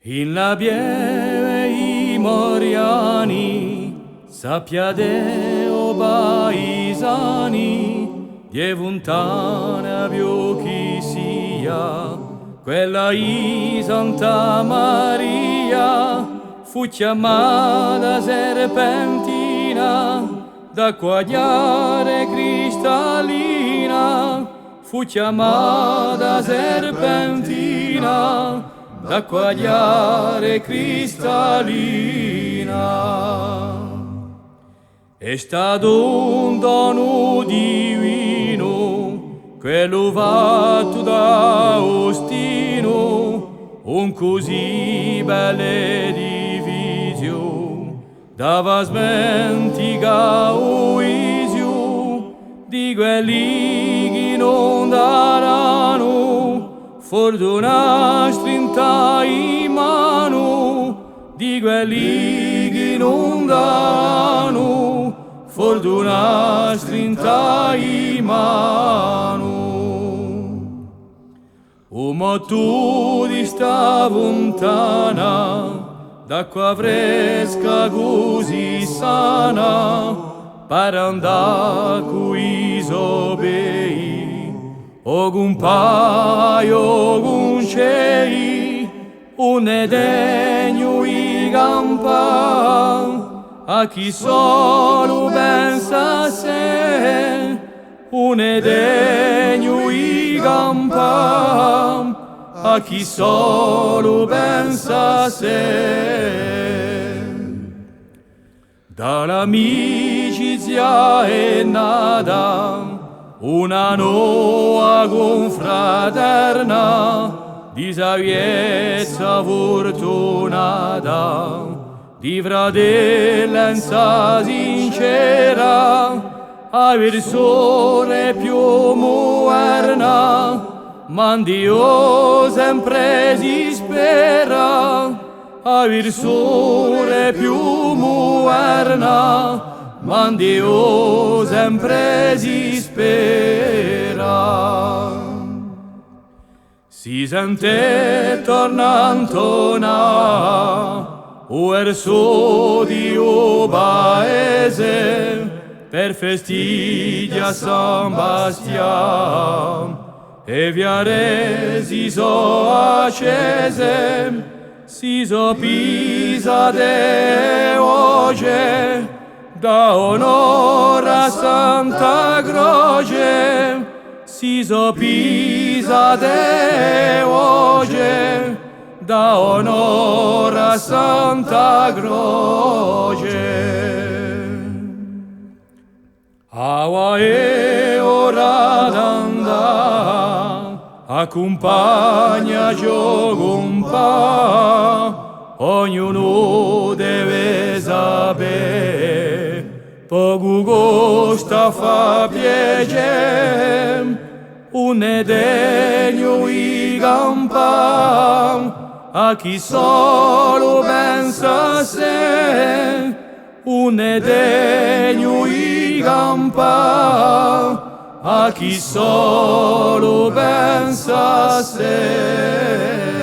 In la bieve i moriani, sappiate o paesani, di vuntana più chi sia, quella i Santa Maria, fu chiamata serpentina, d'acqua chiara cristallina, fu chiamata serpentina, d'acqua chiara cristallina. È stato un dono divino, quello fatto da Ostino, un così bel edificio, dava smentica uisio di quelli che non daranno, fortuna strinta in mano, di quelli che non daranno, fortuna strinta in mano. O motto di sta lontana, d'acqua fresca così sana, per andare coi sopei, o con paio o con cei, un degno i campa, a chi solo pensa a sé, un degno i campa, a chi solo pensa a sé. Dall'amicizia è nata una nuova confraterna, di saviezza fortunata, di fratellanza sincera, a persone più moderna, ma Dio sempre si spera, a persone più moderna, ma Dio sempre si spera. Si sente tornando verso Dio paese, per festiglia San Bastian, e viare si so accese, si so pisa de voce, da onore a Santa Croce, si so pisa de voce, da onore a Santa Croce. Aua è ora d'andare, accompagna gioco ognuno deve sapere, poco costa fa piacere, un degno i campa, a chi solo pensa a sé, un degno i campa, a chi solo pensa a sé.